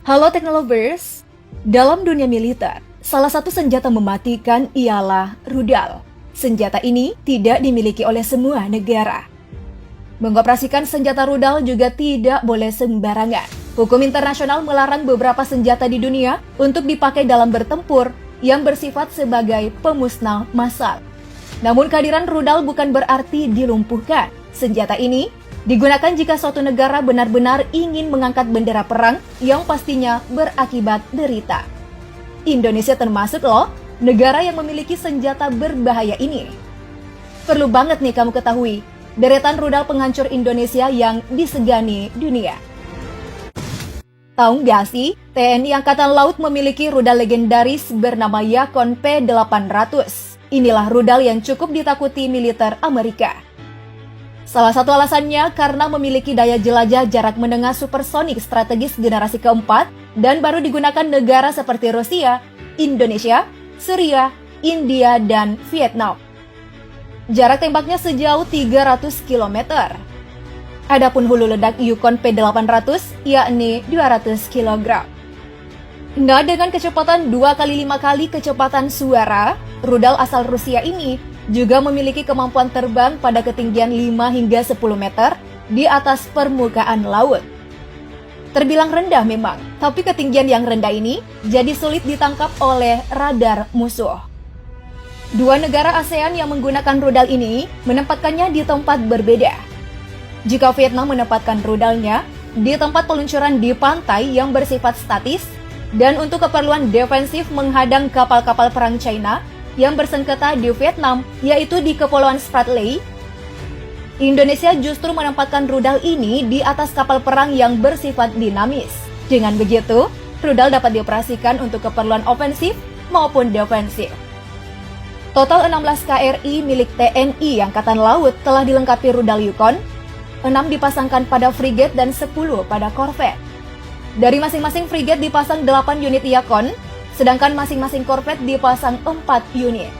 Halo Teknolovers, dalam dunia militer, salah satu senjata mematikan ialah rudal. Senjata ini tidak dimiliki oleh semua negara. Mengoperasikan senjata rudal juga tidak boleh sembarangan. Hukum internasional melarang beberapa senjata di dunia untuk dipakai dalam bertempur yang bersifat sebagai pemusnah massal. Namun kehadiran rudal bukan berarti dilumpuhkan. Senjata ini digunakan jika suatu negara benar-benar ingin mengangkat bendera perang yang pastinya berakibat derita. Indonesia termasuk loh negara yang memiliki senjata berbahaya ini. Perlu banget nih kamu ketahui deretan rudal penghancur Indonesia yang disegani dunia. Tahu nggak sih, TNI Angkatan Laut memiliki rudal legendaris bernama Yakon P800. Inilah rudal yang cukup ditakuti militer Amerika. Salah satu alasannya karena memiliki daya jelajah jarak menengah supersonik strategis generasi keempat dan baru digunakan negara seperti Rusia, Indonesia, Syria, India, dan Vietnam. Jarak tembaknya sejauh 300 km. Adapun hulu ledak Yukon P800 yakni 200 kg. Nah, dengan kecepatan 2 kali 5 kali kecepatan suara, rudal asal Rusia ini juga memiliki kemampuan terbang pada ketinggian 5 hingga 10 meter di atas permukaan laut. Terbilang rendah memang, tapi ketinggian yang rendah ini jadi sulit ditangkap oleh radar musuh. Dua negara ASEAN yang menggunakan rudal ini menempatkannya di tempat berbeda. Jika Vietnam menempatkan rudalnya di tempat peluncuran di pantai yang bersifat statis dan untuk keperluan defensif menghadang kapal-kapal perang China yang bersengketa di Vietnam, yaitu di Kepulauan Spratly, Indonesia justru menempatkan rudal ini di atas kapal perang yang bersifat dinamis. Dengan begitu, rudal dapat dioperasikan untuk keperluan ofensif maupun defensif. Total 16 KRI milik TNI Angkatan Laut telah dilengkapi rudal Yukon, 6 dipasangkan pada frigate dan 10 pada korvet. Dari masing-masing frigate dipasang 8 unit Yakon, sedangkan masing-masing korvet dipasang 4 unit.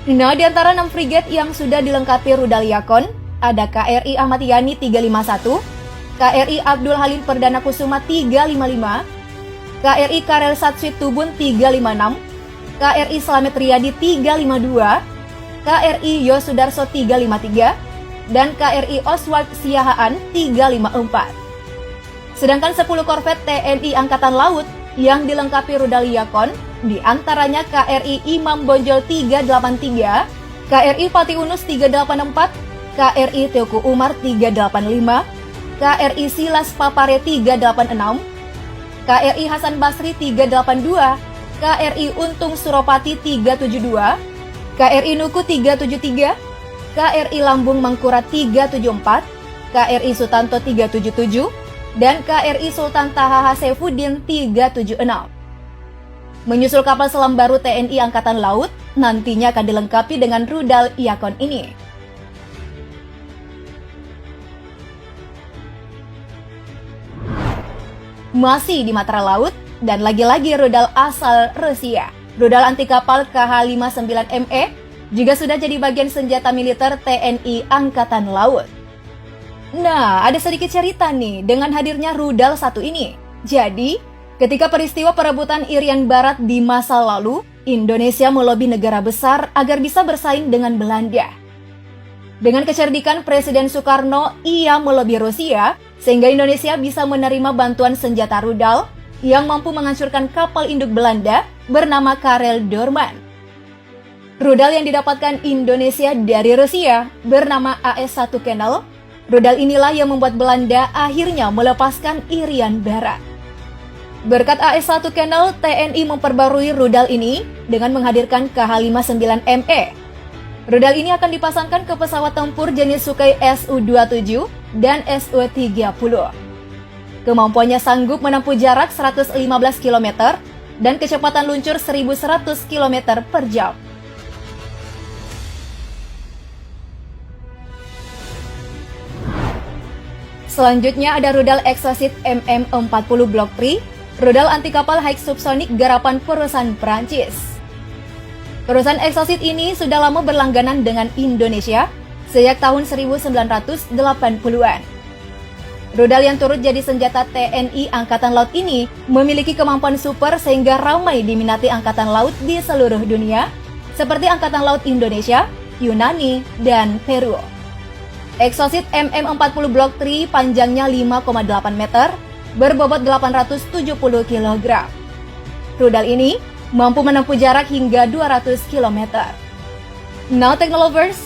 Nah, di antara 6 frigate yang sudah dilengkapi rudal Yakon, ada KRI Ahmad Yani 351, KRI Abdul Halim Perdana Kusuma 355, KRI Karel Satsuit Tubun 356, KRI Slamet Riyadi 352, KRI Yosudarso 353, dan KRI Oswald Siahaan 354. Sedangkan 10 korvet TNI Angkatan Laut yang dilengkapi rudal Yakon, di antaranya KRI Imam Bonjol 383, KRI Fatih Unus 384, KRI Teoku Umar 385, KRI Silas Papare 386, KRI Hasan Basri 382, KRI Untung Suropati 372, KRI Nuku 373, KRI Lambung Mangkurat 374, KRI Sutanto 377, dan KRI Sultan Taha Saifuddin 376. Menyusul kapal selam baru TNI Angkatan Laut, nantinya akan dilengkapi dengan rudal Yakon ini. Masih di matra laut, dan lagi-lagi rudal asal Rusia. Rudal anti kapal KH-59ME juga sudah jadi bagian senjata militer TNI Angkatan Laut. Nah, ada sedikit cerita nih dengan hadirnya rudal satu ini. Jadi, ketika peristiwa perebutan Irian Barat di masa lalu, Indonesia melobi negara besar agar bisa bersaing dengan Belanda. Dengan kecerdikan Presiden Soekarno, ia melobi Rusia sehingga Indonesia bisa menerima bantuan senjata rudal yang mampu menghancurkan kapal induk Belanda bernama Karel Doorman. Rudal yang didapatkan Indonesia dari Rusia bernama AS-1 Channel. Rudal inilah yang membuat Belanda akhirnya melepaskan Irian Barat. Berkat AS-1 Channel, TNI memperbarui rudal ini dengan menghadirkan KH-59ME. Rudal ini akan dipasangkan ke pesawat tempur jenis Sukhoi Su-27 dan Su-30. Kemampuannya sanggup menempuh jarak 115 km dan kecepatan luncur 1.100 km per jam. Selanjutnya ada rudal Exocet MM40 Block III, rudal anti kapal high subsonik garapan perusahaan Prancis. Perusahaan Exocet ini sudah lama berlangganan dengan Indonesia sejak tahun 1980-an. Rudal yang turut jadi senjata TNI Angkatan Laut ini memiliki kemampuan super sehingga ramai diminati Angkatan Laut di seluruh dunia, seperti Angkatan Laut Indonesia, Yunani, dan Peru. Exocet MM40 Block 3 panjangnya 5,8 meter, berbobot 870 kg. Rudal ini mampu menempuh jarak hingga 200 km. Now Technolovers,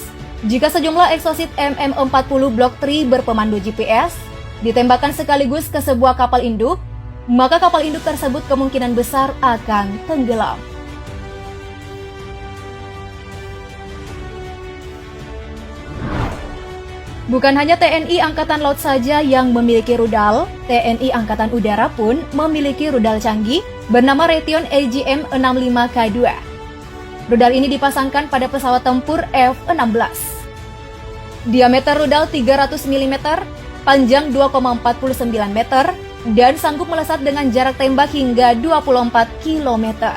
jika sejumlah Exocet MM40 Block 3 berpemandu GPS ditembakkan sekaligus ke sebuah kapal induk, maka kapal induk tersebut kemungkinan besar akan tenggelam. Bukan hanya TNI Angkatan Laut saja yang memiliki rudal, TNI Angkatan Udara pun memiliki rudal canggih bernama Raytheon AGM-65K2. Rudal ini dipasangkan pada pesawat tempur F-16. Diameter rudal 300 mm, panjang 2,49 meter, dan sanggup melesat dengan jarak tembak hingga 24 km.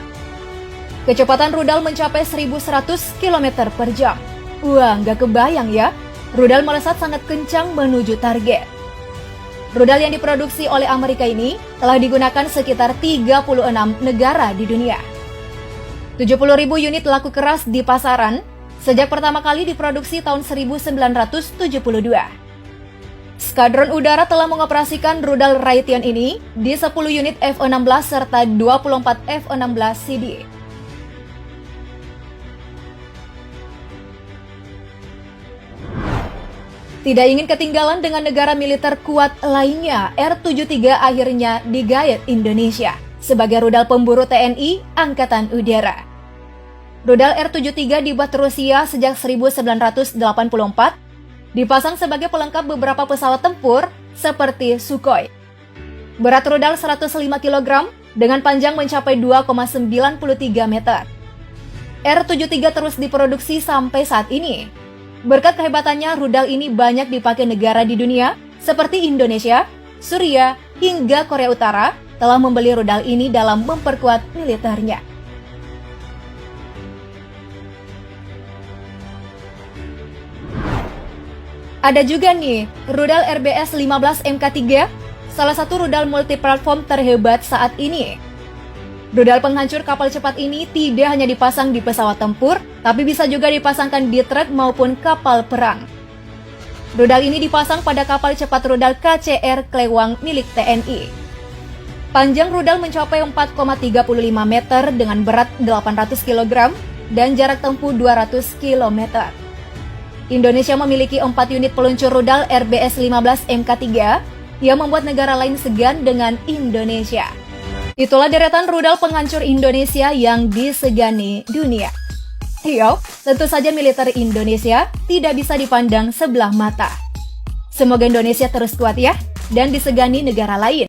Kecepatan rudal mencapai 1.100 km per jam. Wah, nggak kebayang ya? Rudal melesat sangat kencang menuju target. Rudal yang diproduksi oleh Amerika ini telah digunakan sekitar 36 negara di dunia. 70.000 unit laku keras di pasaran sejak pertama kali diproduksi tahun 1972. Skadron Udara telah mengoperasikan rudal Raytheon ini di 10 unit F-16 serta 24 F-16CD. Tidak ingin ketinggalan dengan negara militer kuat lainnya, R-73 akhirnya digait Indonesia sebagai rudal pemburu TNI Angkatan Udara. Rudal R-73 dibuat Rusia sejak 1984, dipasang sebagai pelengkap beberapa pesawat tempur seperti Sukhoi. Berat rudal 105 kg dengan panjang mencapai 2,93 meter. R-73 terus diproduksi sampai saat ini. Berkat kehebatannya, rudal ini banyak dipakai negara di dunia seperti Indonesia, Suriah, hingga Korea Utara telah membeli rudal ini dalam memperkuat militernya. Ada juga nih, rudal RBS-15 Mk3, salah satu rudal multiplatform terhebat saat ini. Rudal penghancur kapal cepat ini tidak hanya dipasang di pesawat tempur, tapi bisa juga dipasangkan di truk maupun kapal perang. Rudal ini dipasang pada kapal cepat rudal KCR Klewang milik TNI. Panjang rudal mencapai 4,35 meter dengan berat 800 kg dan jarak tempuh 200 km. Indonesia memiliki 4 unit peluncur rudal RBS-15 Mk3 yang membuat negara lain segan dengan Indonesia. Itulah deretan rudal penghancur Indonesia yang disegani dunia. Yo, tentu saja militer Indonesia tidak bisa dipandang sebelah mata. Semoga Indonesia terus kuat ya, dan disegani negara lain.